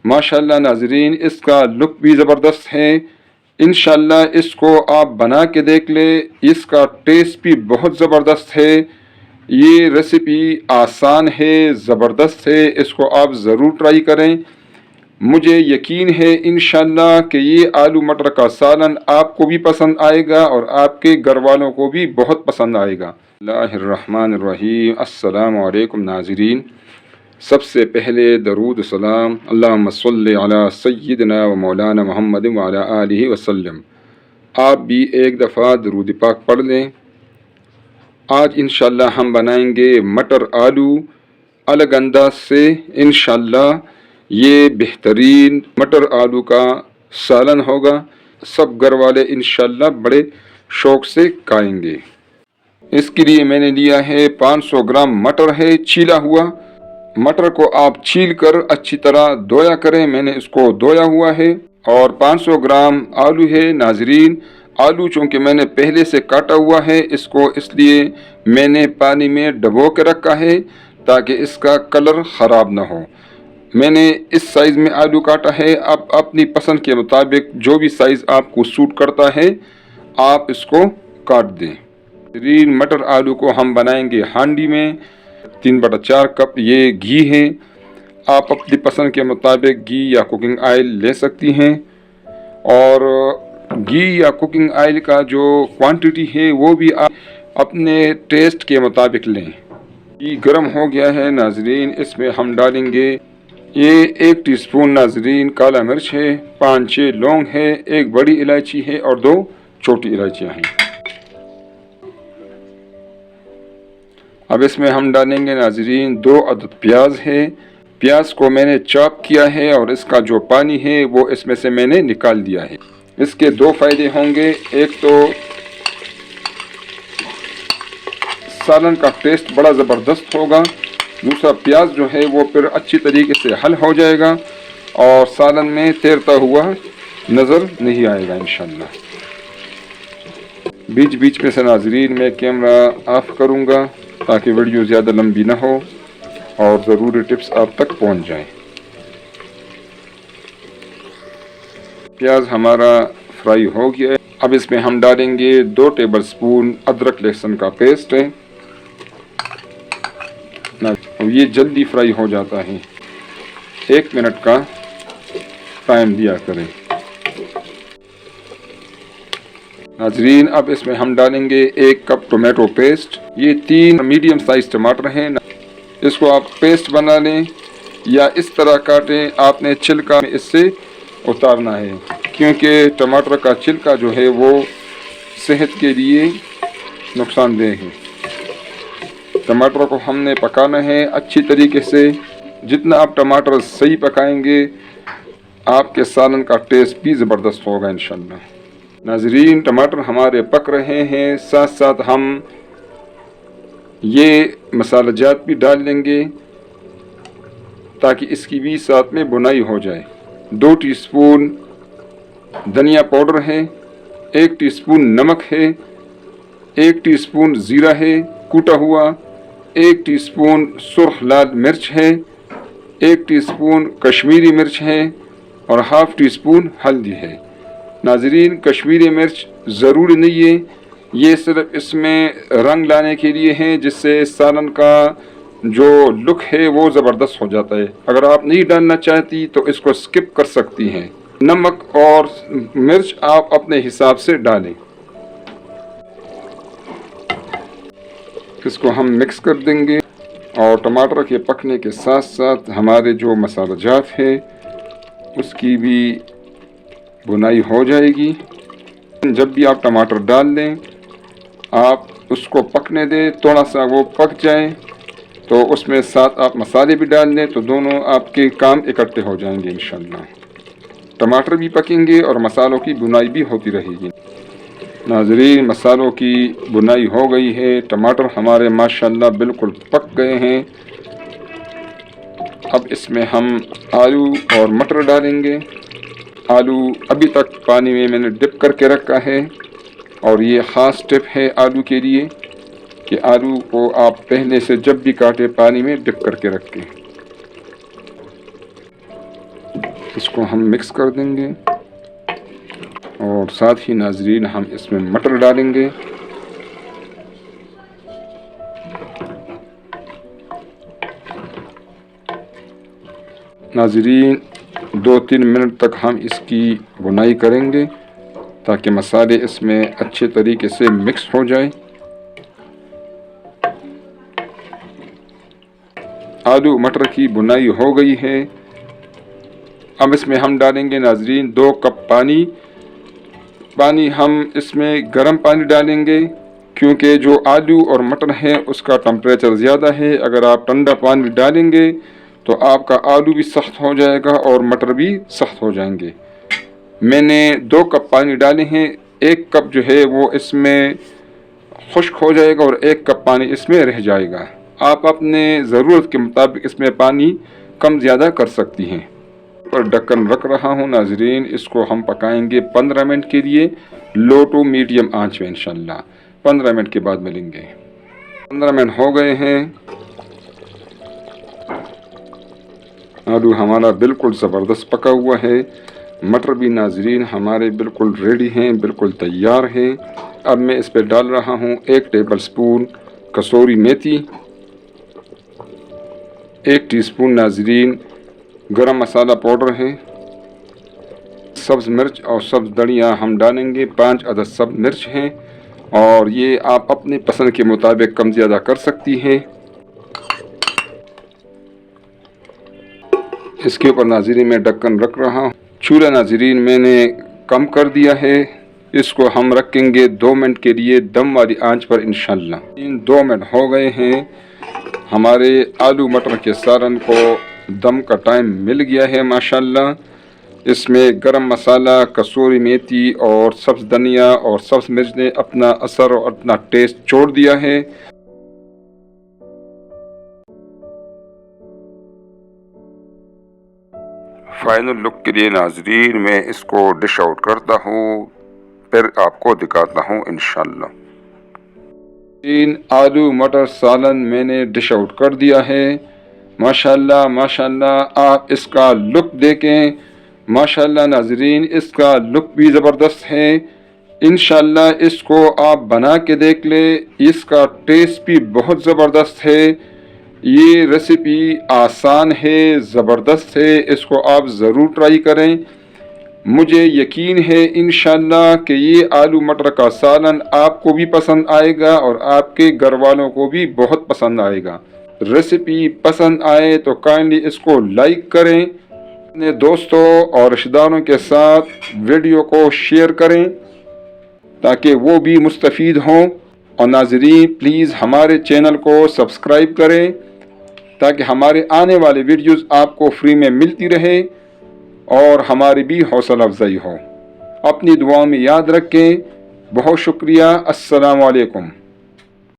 माशाल्लाह नाजरीन, इसका लुक भी ज़बरदस्त है। इंशाल्लाह इसको आप बना के देख ले, इसका टेस्ट भी बहुत ज़बरदस्त है। ये रेसिपी आसान है, ज़बरदस्त है, इसको आप ज़रूर ट्राई करें। मुझे यकीन है इंशाल्लाह कि ये आलू मटर का सालन आपको भी पसंद आएगा और आपके घर वालों को भी बहुत पसंद आएगा। बिस्मिल्लाहिर्रहमानिर्रहीम। अस्सलामु अलैकुम नाज़रीन। सबसे पहले दरूद सलाम अल्लाहुम्मा सल्लि अला सय्यिदना व मौलाना मुहम्मद व अला आलिहि वसल्लम। आप भी एक दफ़ा दरूद पाक पढ़ लें। आज इंशाल्लाह हम बनाएंगे मटर आलू अलग अंदाज से। इंशाल्लाह ये बेहतरीन मटर आलू का सालन होगा। सब घर वाले इंशाल्लाह बड़े शौक़ से खाएंगे। इसके लिए मैंने लिया है 500 ग्राम मटर है छीला हुआ। मटर को आप छील कर अच्छी तरह धोया करें। मैंने इसको धोया हुआ है। और 500 ग्राम आलू है नाजरीन। आलू चूँकि मैंने पहले से काटा हुआ है, इसको इसलिए मैंने पानी में डबो के रखा है ताकि इसका कलर ख़राब ना हो। मैंने इस साइज़ में आलू काटा है। आप अपनी पसंद के मुताबिक जो भी साइज़ आपको सूट करता है आप इसको काट दें। ग्रीन मटर आलू को हम बनाएंगे हांडी में। 3/4 कप ये घी है। आप अपनी पसंद के मुताबिक घी या कुकिंग ऑयल ले सकती हैं। और घी या कुकिंग ऑयल का जो क्वांटिटी है वो भी आप अपने टेस्ट के मुताबिक लें। घी गर्म हो गया है नाजरीन, इसमें हम डालेंगे ये 1 टीस्पून नाजरीन काला मिर्च है, 5-6 लौंग है, 1 बड़ी इलायची है और 2 छोटी इलायचियाँ हैं। अब इसमें हम डालेंगे नाजरीन 2 अदद प्याज है। प्याज को मैंने चॉप किया है और इसका जो पानी है वो इसमें से मैंने निकाल दिया है। इसके 2 फ़ायदे होंगे। एक तो सालन का टेस्ट बड़ा ज़बरदस्त होगा, दूसरा प्याज जो है वो फिर अच्छी तरीके से हल हो जाएगा और सालन में तैरता हुआ नज़र नहीं आएगा इंशाल्लाह। बीच बीच में से नाजरीन मैं कैमरा ऑफ करूँगा ताकि वीडियो ज़्यादा लंबी ना हो और ज़रूरी टिप्स आप तक पहुँच जाएं। प्याज हमारा फ्राई हो गया है। अब इसमें हम डालेंगे 2 टेबलस्पून अदरक लहसुन का पेस्ट है। ये जल्दी फ्राई हो जाता है, 1 मिनट का टाइम दिया करें नाजरीन। अब इसमें हम डालेंगे 1 कप टोमेटो पेस्ट। ये 3 मीडियम साइज टमाटर हैं। इसको आप पेस्ट बना लें या इस तरह काटें। आपने छिलका इससे उतारना है क्योंकि टमाटर का छिलका जो है वो सेहत के लिए नुकसानदेह है। टमाटर को हमने पकाना है अच्छी तरीके से। जितना आप टमाटर सही पकाएंगे आपके सालन का टेस्ट भी ज़बरदस्त होगा इंशाल्लाह। नाजरीन टमाटर हमारे पक रहे हैं, साथ साथ हम ये मसाला जात भी डाल लेंगे ताकि इसकी भी साथ में बुनाई हो जाए। 2 टीस्पून धनिया पाउडर है, 1 टीस्पून नमक है, 1 टीस्पून ज़ीरा है कूटा हुआ, 1 टीस्पून सुर्ख लाल मिर्च है, 1 टीस्पून कश्मीरी मिर्च है और हाफ़ टीस्पून हल्दी है। नाजरीन कश्मीरी मिर्च ज़रूरी नहीं है, ये सिर्फ इसमें रंग लाने के लिए है जिससे सालन का जो लुक है वो ज़बरदस्त हो जाता है। अगर आप नहीं डालना चाहती तो इसको स्किप कर सकती हैं। नमक और मिर्च आप अपने हिसाब से डालें। इसको हम मिक्स कर देंगे और टमाटर के पकने के साथ साथ हमारे जो मसाला जात है उसकी भी बुनाई हो जाएगी। जब भी आप टमाटर डाल दें आप उसको पकने दें, थोड़ा सा वो पक जाए तो उसमें साथ आप मसाले भी डाल दें तो दोनों आपके काम इकट्ठे हो जाएंगे इंशाल्लाह। टमाटर भी पकेंगे और मसालों की बुनाई भी होती रहेगी। नाज़रीन मसालों की बुनाई हो गई है, टमाटर हमारे माशाल्लाह बिल्कुल पक गए हैं। अब इसमें हम आलू और मटर डालेंगे। आलू अभी तक पानी में मैंने डिप करके रखा है और ये ख़ास टिप है आलू के लिए कि आलू को आप पहले से जब भी काटे पानी में डिप करके रखें। इसको हम मिक्स कर देंगे और साथ ही नाजरीन हम इसमें मटर डालेंगे। नाजरीन 2-3 मिनट तक हम इसकी भुनाई करेंगे ताकि मसाले इसमें अच्छे तरीके से मिक्स हो जाए। आलू मटर की भुनाई हो गई है। अब इसमें हम डालेंगे नाजरीन 2 कप पानी। पानी हम इसमें गर्म पानी डालेंगे क्योंकि जो आलू और मटर है उसका टेम्परेचर ज़्यादा है। अगर आप ठंडा पानी डालेंगे तो आपका आलू भी सख्त हो जाएगा और मटर भी सख्त हो जाएंगे। मैंने 2 कप पानी डाले हैं। 1 कप जो है वो इसमें खुश्क हो जाएगा और 1 कप पानी इसमें रह जाएगा। आप अपने ज़रूरत के मुताबिक इसमें पानी कम ज़्यादा कर सकती हैं। पर ढक्कन रख रहा हूँ नाजरीन, इसको हम पकाएंगे 15 मिनट के लिए लो टू मीडियम आंच में इंशाल्लाह। 15 मिनट के बाद मिलेंगे। 15 मिनट हो गए हैं। आलू हमारा बिल्कुल ज़बरदस्त पका हुआ है। मटर भी नाजरीन हमारे बिल्कुल रेडी हैं, बिल्कुल तैयार हैं। अब मैं इस पर डाल रहा हूँ 1 टेबल स्पून कसूरी मेथी, 1 टीस्पून नाजरीन गरम मसाला पाउडर है, सब्ज़ मिर्च और सब्ज़ धनिया हम डालेंगे। 5 अदद सब्ज़ मिर्च हैं और ये आप अपने पसंद के मुताबिक कम ज़्यादा कर सकती हैं। इसके ऊपर नाजरीन मैं ढक्कन रख रहा हूँ। चूल्हा नाजरीन मैंने कम कर दिया है। इसको हम रखेंगे 2 मिनट के लिए दम वाली आंच पर इंशाल्लाह। 2 मिनट हो गए हैं। हमारे आलू मटर के सालन को दम का टाइम मिल गया है माशाल्लाह। इसमें गरम मसाला, कसूरी मेथी और सब्ज़ धनिया और सब्ज़ मिर्च ने अपना असर और अपना टेस्ट छोड़ दिया है। फाइनल लुक के लिए नाजरीन मैं इसको डिश आउट करता हूँ, फिर आपको दिखाता हूँ इंशाल्लाह। आलू मटर सालन मैंने डिश आउट कर दिया है। माशाल्लाह माशाल्लाह आप इसका लुक देखें। माशाल्लाह नाजरीन इसका लुक भी ज़बरदस्त है। इंशाल्लाह इसको आप बना के देख ले, इसका टेस्ट भी बहुत ज़बरदस्त है। ये रेसिपी आसान है, ज़बरदस्त है, इसको आप ज़रूर ट्राई करें। मुझे यकीन है इंशाल्लाह कि ये आलू मटर का सालन आपको भी पसंद आएगा और आपके घर वालों को भी बहुत पसंद आएगा। रेसिपी पसंद आए तो काइंडली इसको लाइक करें, अपने दोस्तों और रिश्तेदारों के साथ वीडियो को शेयर करें ताकि वो भी मुस्तफ़ीद हों। और नाज़रीन प्लीज़ हमारे चैनल को सब्सक्राइब करें ताकि हमारे आने वाले वीडियोज़ आपको फ्री में मिलती रहे और हमारी भी हौसला अफजाई हो। अपनी दुआओं में याद रखें। बहुत शुक्रिया। अस्सलामु अलैकुम।